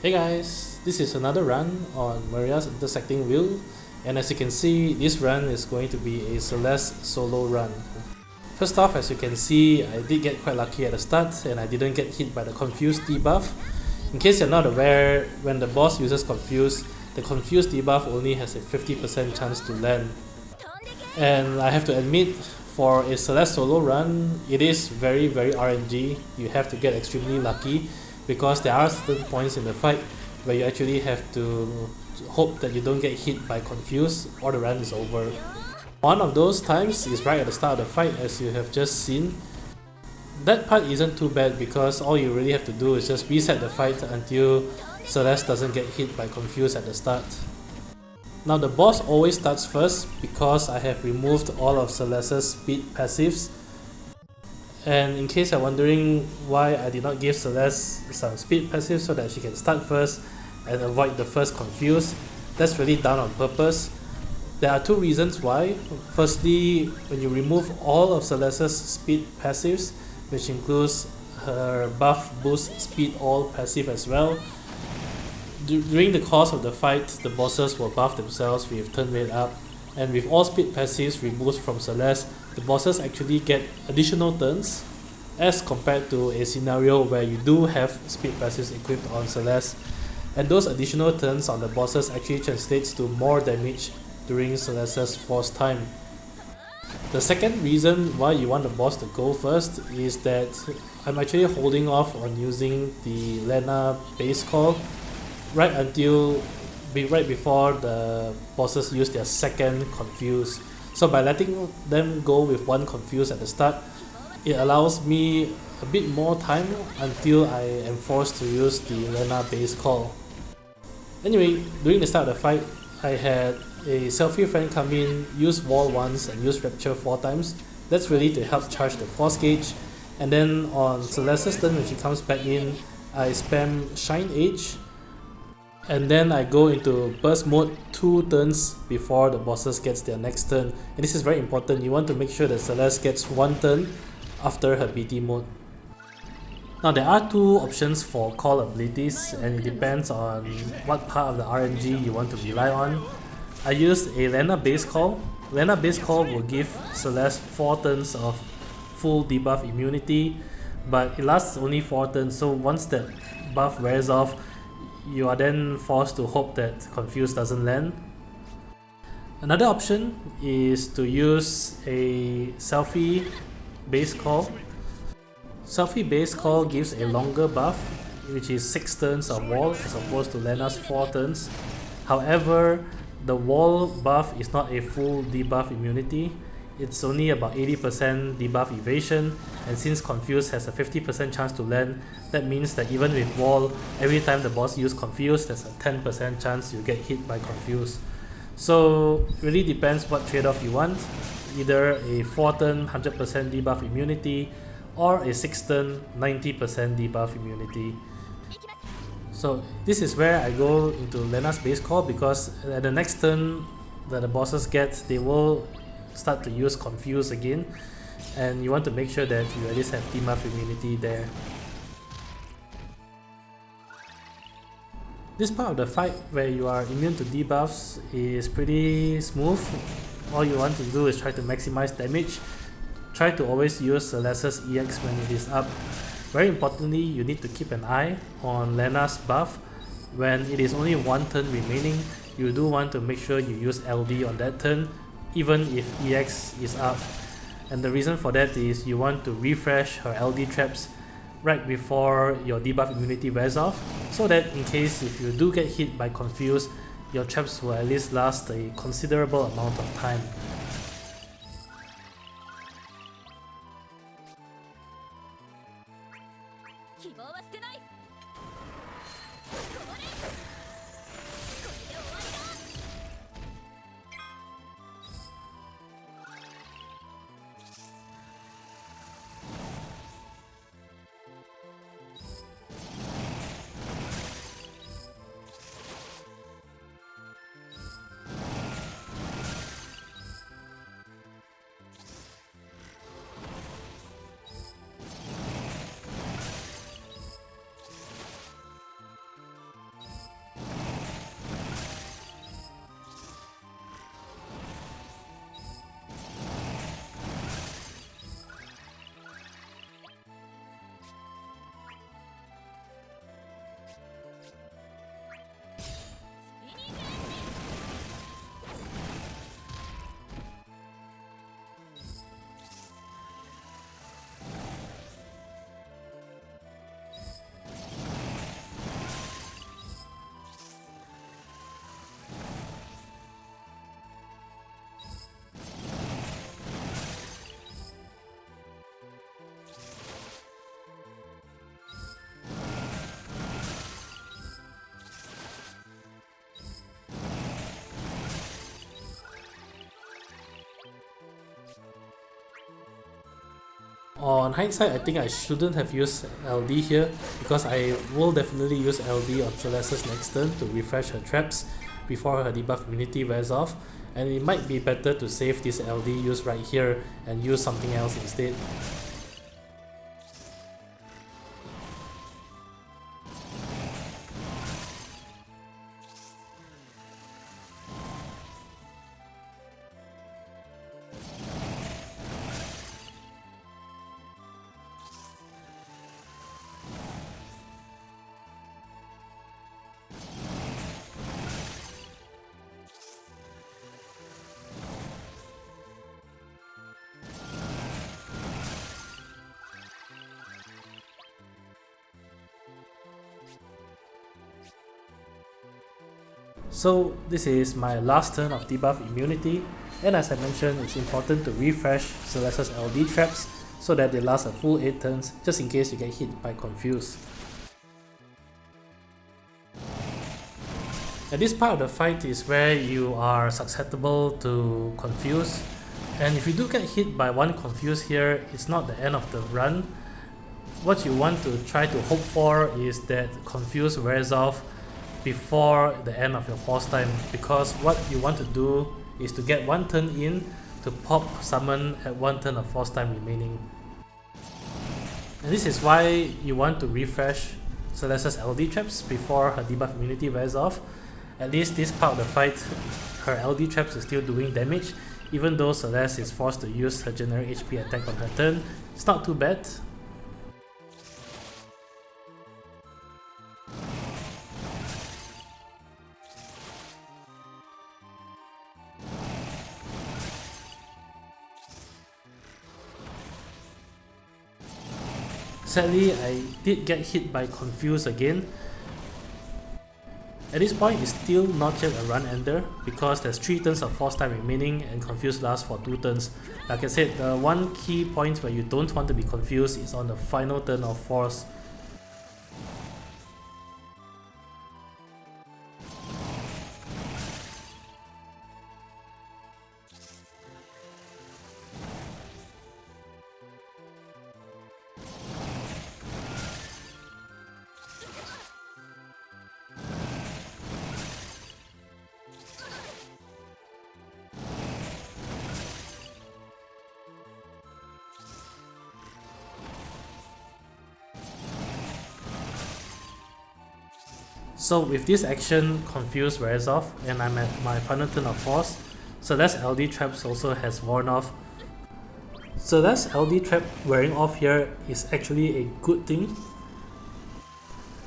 Hey guys, this is another run on Maria's Intersecting wheel, and as you can see, this run is going to be a Celes solo run. First off, as you can see, I did get quite lucky at the start and I didn't get hit by the Confuse debuff. In case you're not aware, when the boss uses Confuse, the Confuse debuff only has a 50% chance to land. And I have to admit, for a Celes solo run, it is very RNG. You have to get extremely lucky because there are certain points in the fight where you actually have to hope that you don't get hit by Confuse or the run is over. One of those times is right at the start of the fight, as you have just seen. That part isn't too bad because all you really have to do is just reset the fight until Celes doesn't get hit by Confuse at the start. Now the boss always starts first because I have removed all of Celes's speed passives. And in case you're wondering why I did not give Celes some speed passive so that she can start first and avoid the first Confuse, that's really done on purpose. There are two reasons why. Firstly, when you remove all of Celes's speed passives, which includes her buff, boost, speed all passive as well, during the course of the fight, the bosses will buff themselves with turn rate up, and with all speed passives removed from Celes, the bosses actually get additional turns as compared to a scenario where you do have speed passives equipped on Celes, and those additional turns on the bosses actually translates to more damage during Celes's force time. The second reason why you want the boss to go first is that I'm actually holding off on using the Lenna base call right before the bosses use their second Confuse. So by letting them go with one Confuse at the start, it allows me a bit more time until I am forced to use the Lenna base call. Anyway, during the start of the fight, I had a Selphie friend come in, use wall once and use Rapture 4 times. That's really to help charge the force gauge. And then on Celeste's turn, when she comes back in, I spam Shine Age, and then I go into burst mode 2 turns before the bosses gets their next turn. And this is very important, you want to make sure that Celes gets 1 turn after her BT mode. Now there are 2 options for call abilities, and it depends on what part of the RNG you want to rely on. I used a Lenna base call. Lenna base call will give Celes 4 turns of full debuff immunity, but it lasts only 4 turns, so once that buff wears off, you are then forced to hope that Confuse doesn't land. Another option is to use a Selphie base call. Selphie base call gives a longer buff, which is 6 turns of wall as opposed to Lenna's 4 turns. However, the wall buff is not a full debuff immunity. It's only about 80% debuff evasion, and since Confuse has a 50% chance to land, that means that even with wall, every time the boss uses Confuse, there's a 10% chance you get hit by Confuse. So it really depends what trade-off you want, either a 4 turn 100% debuff immunity or a 6 turn 90% debuff immunity. So this is where I go into Lenna's base call, because at the next turn that the bosses get, they will start to use Confuse again, and you want to make sure that you at least have debuff immunity there. This part of the fight where you are immune to debuffs is pretty smooth. All you want to do is try to maximize damage. Try to always use Celeste's EX when it is up. Very importantly, you need to keep an eye on Lenna's buff. When it is only 1 turn remaining, you do want to make sure you use LD on that turn, even if EX is up. And the reason for that is you want to refresh her LD traps right before your debuff immunity wears off, so that in case if you do get hit by Confuse, your traps will at least last a considerable amount of time. On hindsight, I think I shouldn't have used LD here because I will definitely use LD on Celeste's next turn to refresh her traps before her debuff immunity wears off, and it might be better to save this LD use right here and use something else instead. So this is my last turn of debuff immunity, and as I mentioned, it's important to refresh Celeste's LD traps so that they last a full 8 turns just in case you get hit by Confuse. And this part of the fight is where you are susceptible to Confuse, and if you do get hit by one Confuse here, it's not the end of the run. What you want to try to hope for is that Confuse wears off before the end of your force time, because what you want to do is to get one turn in to pop summon at one turn of force time remaining. And this is why you want to refresh Celeste's LD traps before her debuff immunity wears off. At least this part of the fight, her LD traps is still doing damage, even though Celeste is forced to use her generic HP attack on her turn. It's not too bad. Sadly, I did get hit by Confuse again. At this point, it's still not yet a run ender because there's 3 turns of force time remaining and Confuse lasts for 2 turns. Like I said, the one key point where you don't want to be confused is on the final turn of force. So with this action, Confuse wears off and I'm at my final turn of force. Celeste's LD traps also has worn off. Celeste's LD trap wearing off here is actually a good thing.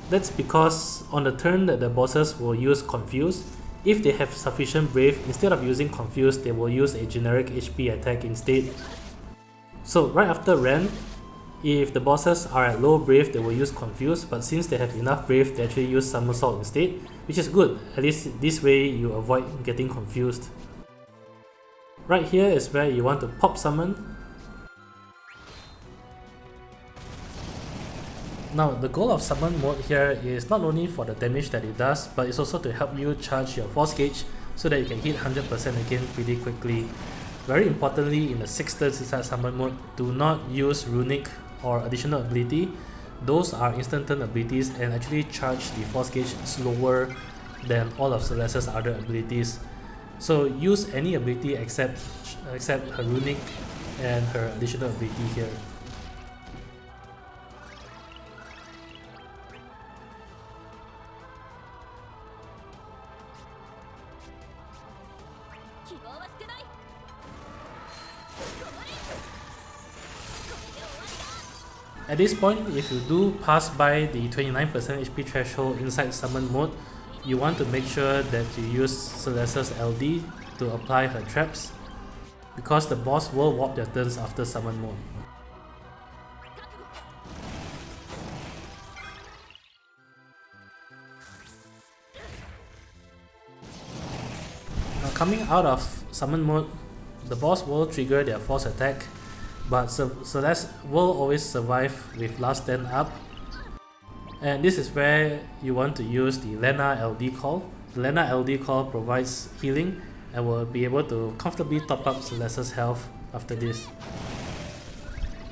That's because on the turn that the bosses will use Confuse, if they have sufficient Brave, instead of using Confuse, they will use a generic HP attack instead. So right after Ren, if the bosses are at low Brave, they will use Confuse, but since they have enough Brave, they actually use Somersault instead, which is good. At least this way you avoid getting confused. Right here is where you want to pop summon. Now the goal of summon mode here is not only for the damage that it does, but it's also to help you charge your force gauge so that you can hit 100% again pretty quickly. Very importantly, in the 6 turns inside summon mode, do not use Runic or additional ability. Those are instant turn abilities and actually charge the force gauge slower than all of Celeste's other abilities. So use any ability except her Runic and her additional ability here. At this point, if you do pass by the 29% HP threshold inside summon mode, you want to make sure that you use Celeste's LD to apply her traps, because the boss will warp their turns after summon mode. Now coming out of summon mode, the boss will trigger their force attack, but Celeste will always survive with last stand up. And this is where you want to use the Lenna LD call. The Lenna LD call provides healing and will be able to comfortably top up Celeste's health after this.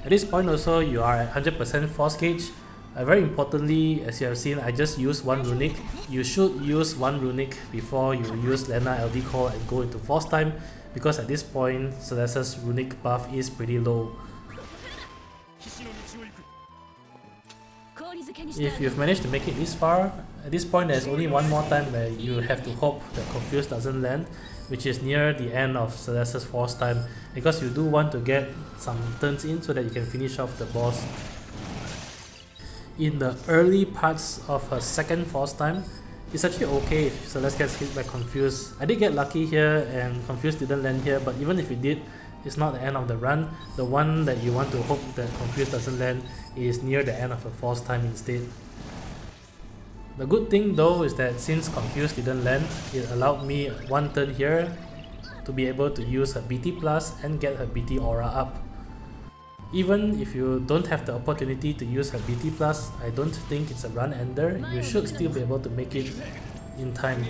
At this point also, you are at 100% force gauge. Very importantly, as you have seen, I just used one runic. You should use one runic before you use Lenna LD Core and go into force time, because at this point, Celeste's runic buff is pretty low. If you've managed to make it this far, at this point there's only one more time where you have to hope that Confuse doesn't land, which is near the end of Celeste's force time, because you do want to get some turns in so that you can finish off the boss. In the early parts of her second force time, it's actually okay if Celeste gets hit by Confuse. I did get lucky here and Confuse didn't land here, but even if it did, it's not the end of the run. The one that you want to hope that Confuse doesn't land is near the end of the force time instead. The good thing though is that since Confuse didn't land, it allowed me one turn here to be able to use her BT Plus and get her BT Aura up. Even if you don't have the opportunity to use her BT Plus, I don't think it's a run ender. You should still be able to make it in time.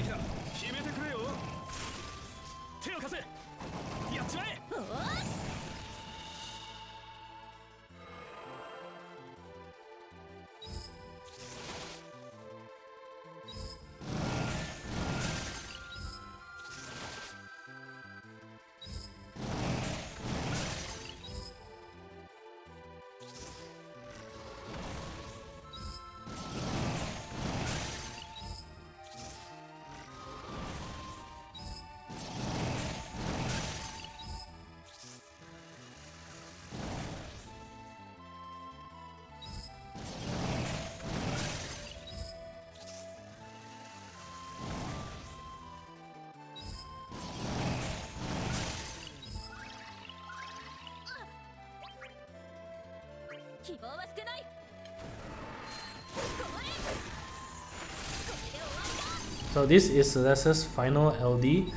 So this is Celeste's final LD,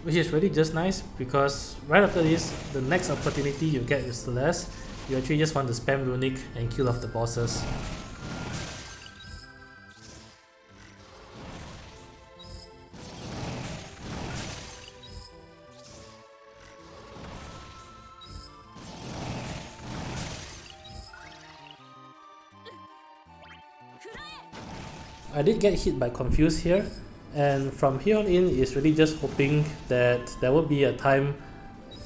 which is really just nice because right after this, the next opportunity you get with Celeste, you actually just want to spam runic and kill off the bosses. I did get hit by Confuse here, and from here on in is really just hoping that there will be a time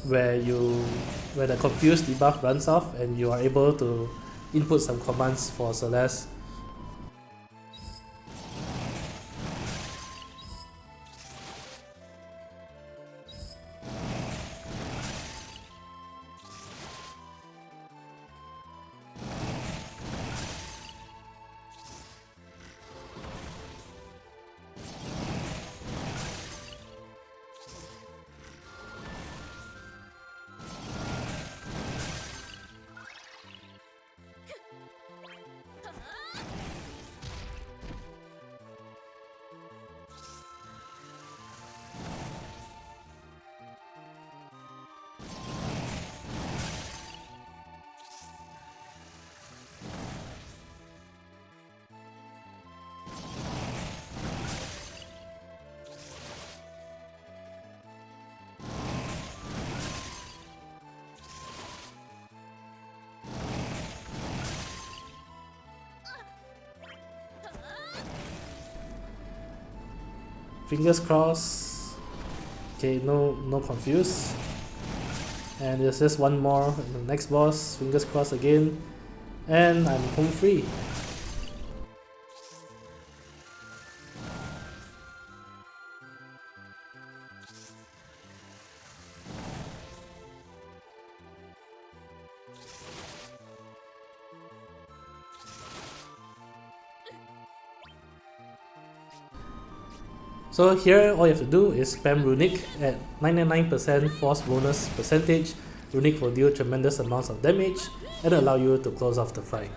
where the Confuse debuff runs off and you are able to input some commands for Celeste. Fingers crossed. Okay, no Confuse. And there's just one more in the next boss. Fingers crossed again. And I'm home free. So here all you have to do is spam runic at 99% force bonus percentage. Runic will deal tremendous amounts of damage and allow you to close off the fight.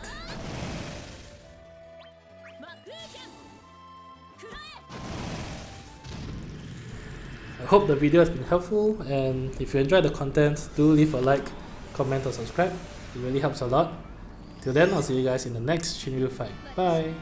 I hope the video has been helpful, and if you enjoyed the content, do leave a like, comment or subscribe. It really helps a lot. Till then, I'll see you guys in the next Shinryu fight. Bye!